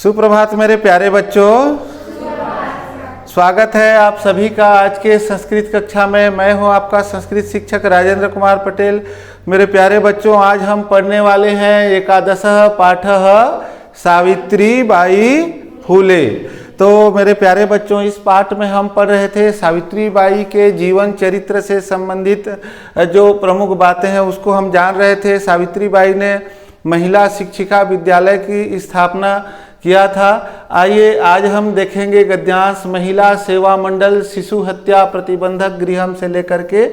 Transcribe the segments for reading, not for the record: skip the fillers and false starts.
सुप्रभात मेरे प्यारे बच्चों, स्वागत है आप सभी का आज के संस्कृत कक्षा में। मैं हूं आपका संस्कृत शिक्षक राजेंद्र कुमार पटेल। मेरे प्यारे बच्चों, आज हम पढ़ने वाले हैं एकादशः पाठः सावित्री बाई फूले। तो मेरे प्यारे बच्चों, इस पाठ में हम पढ़ रहे थे सावित्री बाई के जीवन चरित्र से संबंधित जो प्रमुख बातें हैं उसको हम जान रहे थे। सावित्री बाई ने महिला शिक्षिका विद्यालय की स्थापना किया था। आइए आज हम देखेंगे गद्यांश महिला सेवा मंडल शिशु हत्या प्रतिबंधक गृहम से लेकर के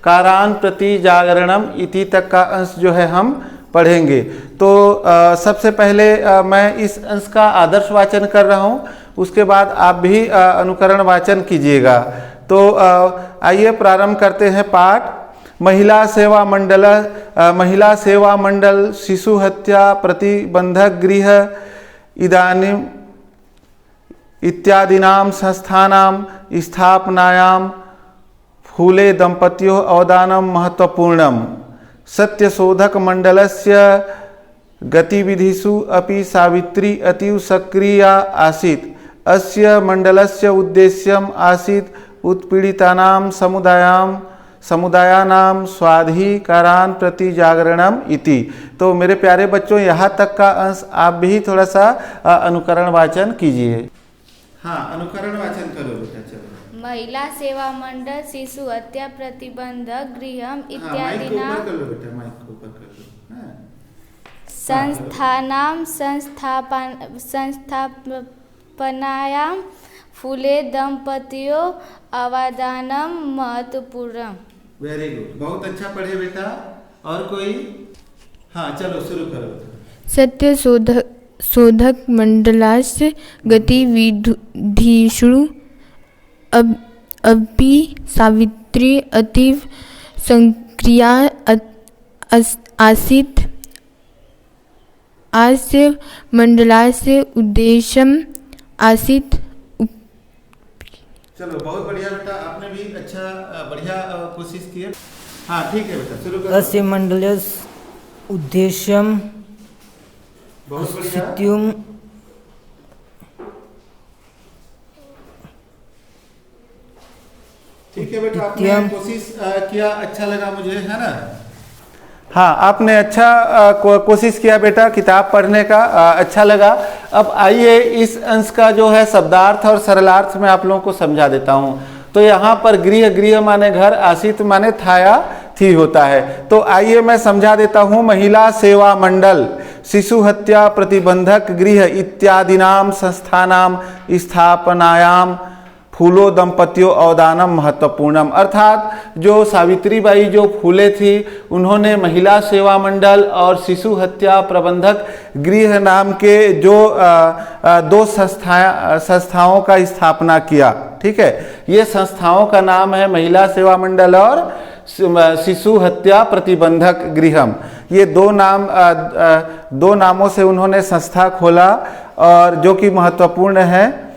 कारान प्रति जागरणम इति तक का अंश जो है हम पढ़ेंगे। तो सबसे पहले मैं इस अंश का आदर्श वाचन कर रहा हूँ, उसके बाद आप भी अनुकरण वाचन कीजिएगा। तो आइए प्रारंभ करते हैं पाठ। महिला सेवा मंडल शिशु हत्या प्रतिबंधक गृह इदानीम इत्यादीनां संस्थानां स्थापनायां फूले दंपत्यों अवदानं महत्वपूर्णं। सत्यशोधक मंडलस्य गतिविधिषु अपि सावित्री अतीव सक्रिया आसीत्। अस्य मंडलस्य उद्देश्यम् आसीत् उत्पीड़ितानां समुदायानां स्वाधिकारान् प्रति जागरणम इति। तो मेरे प्यारे बच्चों, यहाँ तक का अंश आप भी थोड़ा सा अनुकरण वाचन कीजिए। हाँ, अनुकरण वाचन करो बेटा। चलो। महिला सेवा मंडल शिशु हत्या प्रतिबंधक गृहम इत्यादि संस्थानां संस्थापनायां फूले दंपतियों अवदानम महत्वपूर्ण। वेरी गुड, बहुत अच्छा पढ़े बेटा। और कोई? हाँ चलो शुरू करो। सत्य शोधक मंडलास्य गतिविधिषु अपि सावित्री अतीव सक्रिया आसीत्। अस्य मंडलस्य उद्देश्यम् आसीत्। चलो बहुत बढ़िया बेटा, आपने भी अच्छा बढ़िया कोशिश की है। हाँ ठीक है बेटा, शुरू करो। अस्य मंडलस्य उद्देश्यम् सित्युम ठीक है बेटा, आपने कोशिश किया, अच्छा लगा मुझे, है ना। हाँ, आपने अच्छा कोशिश किया बेटा किताब पढ़ने का, अच्छा लगा। अब आइए इस अंश का जो है शब्दार्थ और सरलार्थ में आप लोगों को समझा देता हूँ। तो यहाँ पर गृह माने घर, आसित माने थाया थी होता है। तो आइए मैं समझा देता हूँ। महिला सेवा मंडल शिशु हत्या प्रतिबंधक गृह इत्यादिनाम संस्थानाम स्थापनायाम फूलो दंपत्यों अवदानम महत्वपूर्णम। अर्थात जो सावित्री बाई जो फूले थी, उन्होंने महिला सेवा मंडल और शिशु हत्या प्रबंधक गृह नाम के जो दो संस्थाओं का स्थापना किया। ठीक है, ये संस्थाओं का नाम है महिला सेवा मंडल और शिशु हत्या प्रतिबंधक गृहम। ये दो नामों से उन्होंने संस्था खोला और जो कि महत्वपूर्ण है।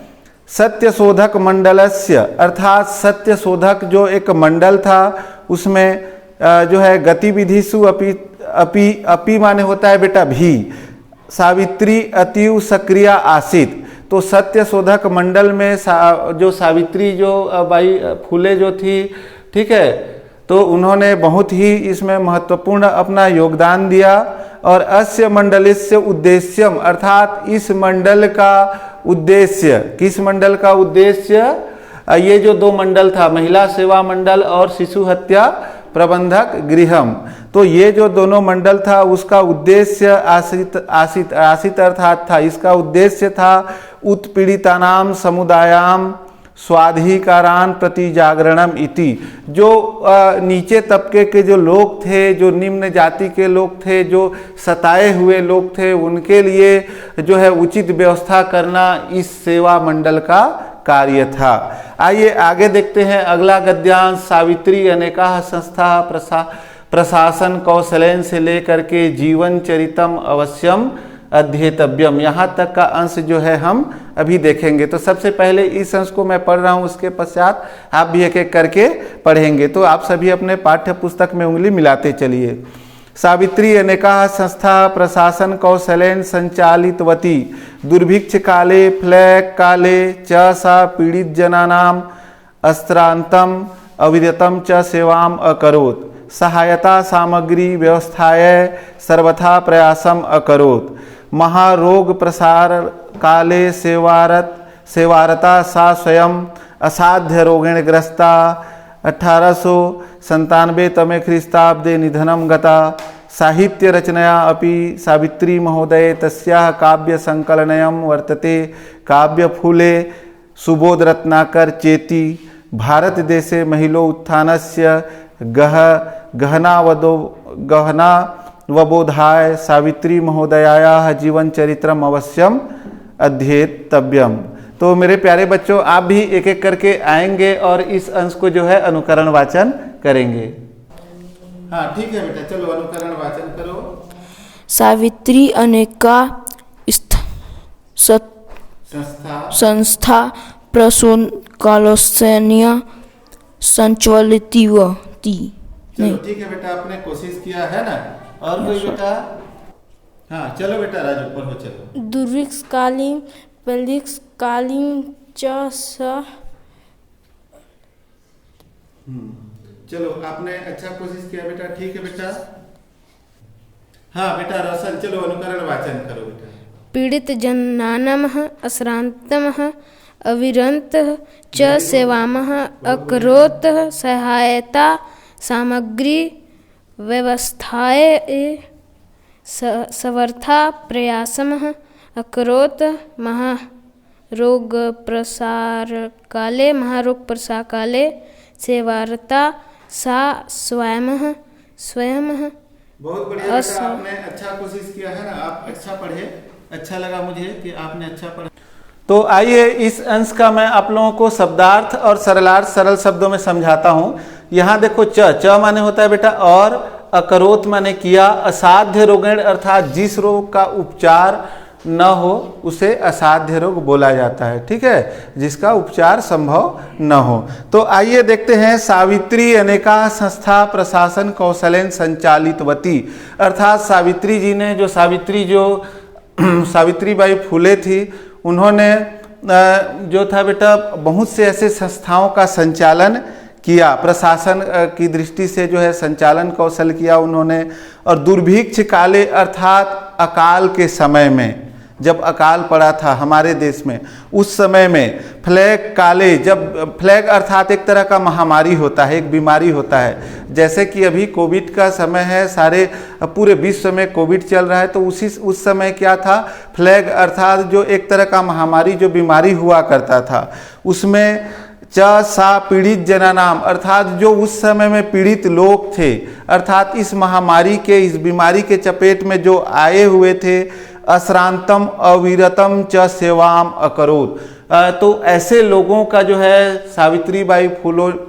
सत्य शोधक मंडलस्य अर्थात सत्य शोधक जो एक मंडल था, उसमें जो है गतिविधिषु अपि माने होता है बेटा भी, सावित्री अतीव सक्रिया आसीत्। तो सत्य शोधक मंडल में जो सावित्री जो बाई फूले जो थी, ठीक है, तो उन्होंने बहुत ही इसमें महत्वपूर्ण अपना योगदान दिया। और अस्य मंडलस्य उद्देश्यम अर्थात इस मंडल का उद्देश्य, किस मंडल का उद्देश्य? ये जो दो मंडल था, महिला सेवा मंडल और शिशु हत्या प्रबंधक गृहम, तो ये जो दोनों मंडल था उसका उद्देश्य आसित अर्थात था, इसका उद्देश्य था उत्पीड़ितानाम समुदायाम स्वाधिकारान प्रति जागरणम इति। जो नीचे तबके के जो लोग थे, जो निम्न जाति के लोग थे, जो सताए हुए लोग थे, उनके लिए जो है उचित व्यवस्था करना इस सेवा मंडल का कार्य था। आइए आगे देखते हैं अगला गद्यांश। सावित्री अनेका संस्था प्रशासन कौशलेन से लेकर के जीवन चरितम अवश्यम अध्येतव्यम, यहाँ तक का अंश जो है हम अभी देखेंगे। तो सबसे पहले इस अंश को मैं पढ़ रहा हूँ, उसके पश्चात आप भी एक एक करके पढ़ेंगे। तो आप सभी अपने पाठ्य पुस्तक में उंगली मिलाते चलिए। सावित्री अनेकाः संस्था प्रशासन कौशलेन संचालितवती दुर्भिक्ष काले फ्लैग काले च सा पीड़ित जनानां अस्त्रांतम अविरतम च सेवाम अकरोत् सहायता सामग्री व्यवस्थाय सर्वथा प्रयासम अकरोत् महारोग प्रसार काले सेवारता सा स्वयं असाध्य रोगेण ग्रस्ता 1897 तमे ख्रीस्ताब्दे निधनं गता साहित्य रचनया अपि सावित्री महोदये तस्याः काव्य संकलनयं वर्तते काव्यफूले सुबोध रत्नाकर चेति भारत देशे महिलो उत्थानस्य गहनावबोधाय सावित्री महोदयायाः जीवन चरित्रम अवश्यम अध्येतव्यम। तो मेरे प्यारे बच्चों, आप भी एक एक करके आएंगे और इस अंश को जो है अनुकरण वाचन करेंगे। हाँ ठीक है बेटा, चलो अनुकरण वाचन करो। सावित्री अनेका संस्था प्रशासनीय संचालितवती। चलो ठीक है बेटा, आपने कोशिश किया है ना। और कोई बेटा? हाँ चलो बेटा राजू, पढ़ो चलो। दुर्भिक्षकालीन प्रलयकालीन च स। चलो आपने अच्छा कोशिश किया बेटा, ठीक है बेटा। हाँ बेटा रोशन, चलो अनुकरण वाचन करो बेटा। पीड़ित जनानां अश्रान्तम् अविरतः च सेवामः अकरोत् सहायता सामग्री व्यवस्थाय सर्वथा प्रयासमः अकरोत् महारोग प्रसार काले सेवारता सा स्वयं बहुत बढ़िया बेटा, आपने अच्छा कोशिश किया है ना। आप अच्छा पढ़े, अच्छा लगा मुझे कि आपने अच्छा पढ़ा। तो आइए इस अंश का मैं आप लोगों को शब्दार्थ और सरलार्थ सरल शब्दों में समझाता हूँ। यहाँ देखो, च माने होता है बेटा और, अकरोत माने किया, असाध्य रोगेण अर्थात जिस रोग का उपचार न हो उसे असाध्य रोग बोला जाता है, ठीक है, जिसका उपचार संभव न हो। तो आइए देखते हैं, सावित्री अनेका संस्था प्रशासन कौशलेन संचालितवती, अर्थात सावित्री जी ने जो सावित्रीबाई फुले थी, उन्होंने जो था बेटा बहुत से ऐसे संस्थाओं का संचालन किया, प्रशासन की दृष्टि से जो है संचालन कौशल किया उन्होंने। और दुर्भिक्ष काले अर्थात अकाल के समय में, जब अकाल पड़ा था हमारे देश में, उस समय में फ्लैग काले, जब फ्लैग अर्थात एक तरह का महामारी होता है, एक बीमारी होता है, जैसे कि अभी कोविड का समय है, सारे पूरे विश्व में कोविड चल रहा है, तो उस समय क्या था, फ्लैग अर्थात जो एक तरह का महामारी जो बीमारी हुआ करता था, उसमें च सा पीड़ित जनानाम अर्थात जो उस समय में पीड़ित लोग थे, अर्थात इस महामारी के, इस बीमारी के चपेट में जो आए हुए थे, अश्रांतम अविरतम च सेवाम अकरोत, तो ऐसे लोगों का जो है सावित्रीबाई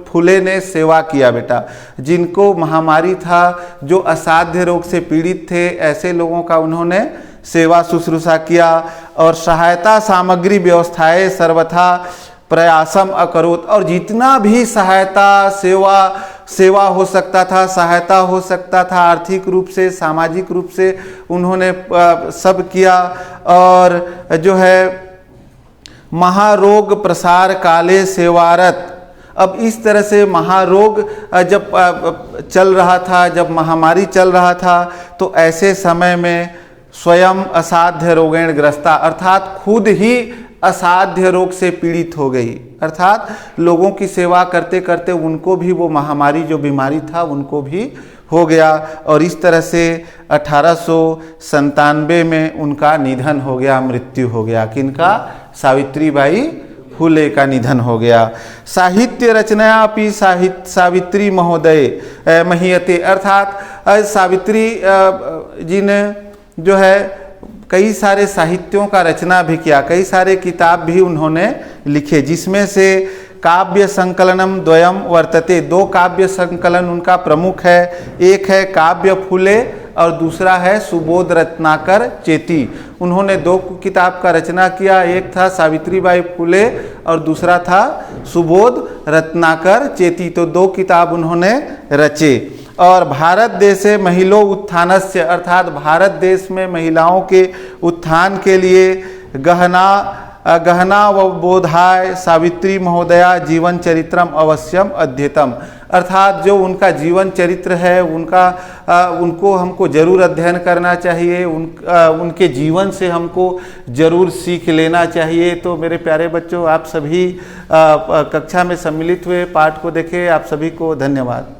फुले ने सेवा किया बेटा, जिनको महामारी था, जो असाध्य रोग से पीड़ित थे, ऐसे लोगों का उन्होंने सेवा शुश्रूषा किया। और सहायता सामग्री व्यवस्थाएं सर्वथा प्रयासम अकरोत, और जितना भी सहायता सेवा हो सकता था, सहायता हो सकता था आर्थिक रूप से, सामाजिक रूप से, उन्होंने सब किया। और जो है महारोग प्रसार काले सेवारत, अब इस तरह से महारोग जब चल रहा था, जब महामारी चल रहा था, तो ऐसे समय में स्वयं असाध्य रोगेण ग्रस्ता, अर्थात खुद ही असाध्य रोग से पीड़ित हो गई, अर्थात लोगों की सेवा करते करते उनको भी वो महामारी जो बीमारी था उनको भी हो गया। और इस तरह से 1897 में उनका निधन हो गया, मृत्यु हो गया। किनका? सावित्रीबाई फुले का निधन हो गया। साहित्य रचनाया अपि सावित्री महोदय महीयते, अर्थात सावित्री जी ने जो है कई सारे साहित्यों का रचना भी किया, कई सारे किताब भी उन्होंने लिखे, जिसमें से काव्य संकलनम द्वयम वर्तते, दो काव्य संकलन उनका प्रमुख है, एक है काव्य फूले और दूसरा है सुबोध रत्नाकर चेती। उन्होंने दो किताब का रचना किया, एक था सावित्रीबाई फुले और दूसरा था सुबोध रत्नाकर चेती, तो दो किताब उन्होंने रचे। और भारत देशे महिलो उत्थानस्य अर्थात भारत देश में महिलाओं के उत्थान के लिए गहना व बोधाय सावित्री महोदया जीवन चरित्रम अवश्यम अध्येतम, अर्थात जो उनका जीवन चरित्र है उनको हमको जरूर अध्ययन करना चाहिए, उनके जीवन से हमको जरूर सीख लेना चाहिए। तो मेरे प्यारे बच्चों, आप सभी कक्षा में सम्मिलित हुए, पाठ को देखे, आप सभी को धन्यवाद।